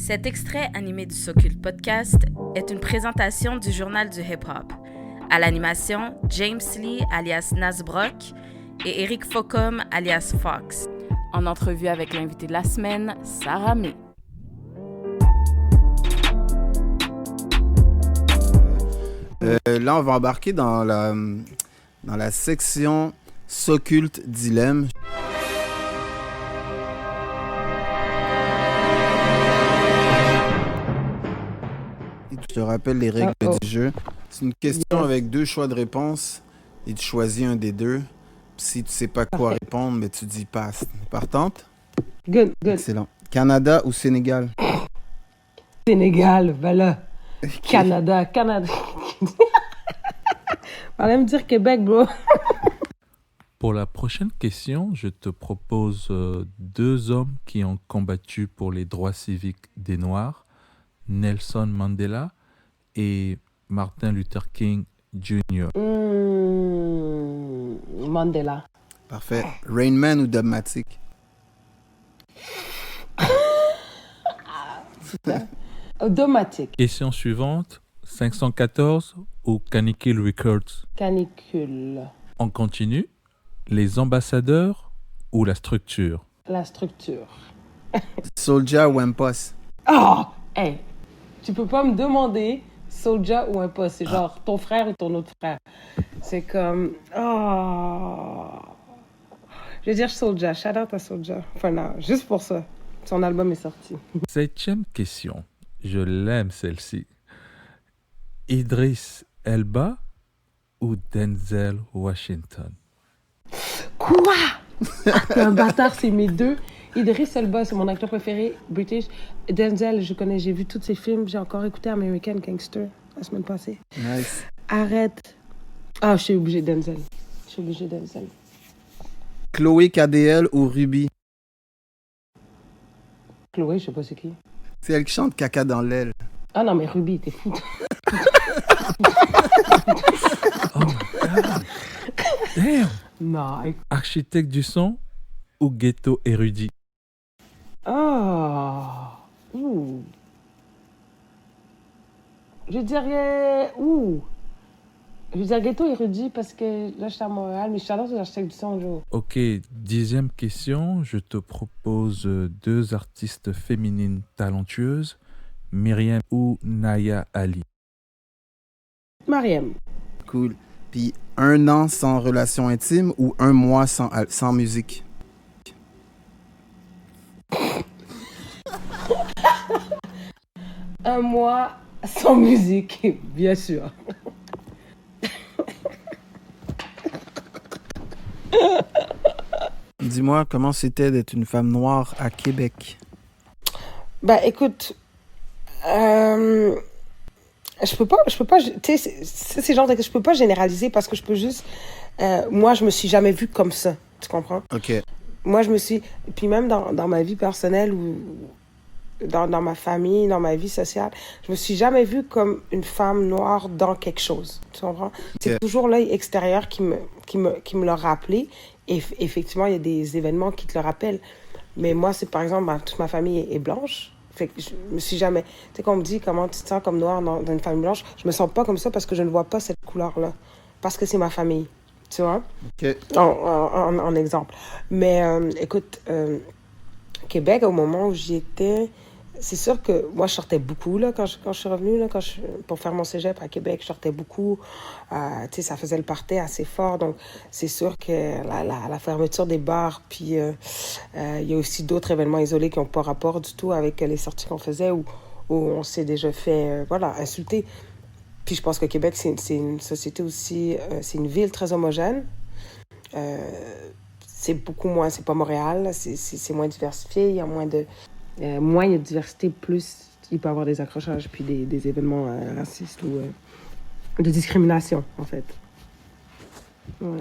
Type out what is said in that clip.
Cet extrait animé du Socult Podcast est une présentation du Journal du hip-hop. À l'animation, James Lee alias Nas Brock et Eric Faucom alias Fox. En entrevue avec l'invité de la semaine, Sarah May. Là, on va embarquer dans la section Socult Dilemme. Je te rappelle les règles du jeu. C'est une question avec deux choix de réponse et tu choisis un des deux. Si tu sais pas quoi répondre, mais tu dis passe. Partante? Good. Excellent. Canada ou Sénégal? Sénégal, voilà. Canada. Allez me dire Québec, bro. Pour la prochaine question, je te propose deux hommes qui ont combattu pour les droits civiques des Noirs, Nelson Mandela et Martin Luther King Jr. Mandela. Parfait. Rain Man ou Dubmatic? Automatique. Question suivante, 514 ou Canicule Records? Canicule. On continue. Les ambassadeurs ou la structure? La structure. Soulja ou Impost? Oh! Hey! Tu peux pas me demander Soulja ou Impost. C'est genre ton frère ou ton autre frère. C'est comme... Oh! Je vais dire Soulja. Shout out à Soulja. Enfin non, juste pour ça. Son album est sorti. 7e question. Je l'aime celle-ci. Idris Elba ou Denzel Washington? Quoi? T'es un bâtard, c'est mes deux. Idris Elba, c'est mon acteur préféré, British. Denzel, je connais, j'ai vu tous ses films. J'ai encore écouté American Gangster la semaine passée. Nice. Arrête. Ah, je suis obligée Denzel. Chloé KDL ou Ruby? Chloé, je sais pas c'est qui. C'est elle qui chante Caca dans l'aile. Ah non, mais Ruby, t'es fou. Oh, God. Damn. Non, écoute. Architecte du son ou ghetto érudit? Oh. Ouh. Je dirais... Ouh. Je dirais ghetto érudit parce que là, je suis à Montréal, mais je suis à l'architecte du son, Joe. Ok, 10e question. Je te propose deux artistes féminines talentueuses, Myriam ou Naya Ali. Mariam. Cool. Puis un an sans relation intime ou un mois sans musique? Un mois sans musique, bien sûr. Dis-moi, comment c'était d'être une femme noire à Québec? Bah, écoute, je peux pas, tu sais, c'est genre de, je peux pas généraliser parce que je peux juste, moi, je me suis jamais vue comme ça, tu comprends? OK. Moi, je me suis, puis même dans ma vie personnelle ou dans ma famille, dans ma vie sociale, je me suis jamais vue comme une femme noire dans quelque chose, tu comprends? C'est toujours l'œil extérieur qui me l'a rappelé, et effectivement, il y a des événements qui te le rappellent, mais moi, c'est par exemple, toute ma famille est blanche. Fait que je me suis jamais... Tu sais, quand on me dit comment tu te sens comme noire dans une famille blanche, je me sens pas comme ça parce que je ne vois pas cette couleur-là. Parce que c'est ma famille. Tu vois? OK. En exemple. Mais écoute, Québec, au moment où j'y étais, c'est sûr que moi, je sortais beaucoup là, quand je suis revenue, là, pour faire mon cégep à Québec, je sortais beaucoup. Tu sais, ça faisait le party assez fort. Donc, c'est sûr que la fermeture des bars, puis il y a aussi d'autres événements isolés qui n'ont pas rapport du tout avec les sorties qu'on faisait où on s'est déjà fait insulter. Puis je pense que Québec, c'est une société aussi, c'est une ville très homogène. C'est beaucoup moins, c'est pas Montréal, c'est moins diversifié, il y a moins de... moins il y a de diversité, plus il peut y avoir des accrochages puis des événements racistes ou de discrimination, en fait. Ouais.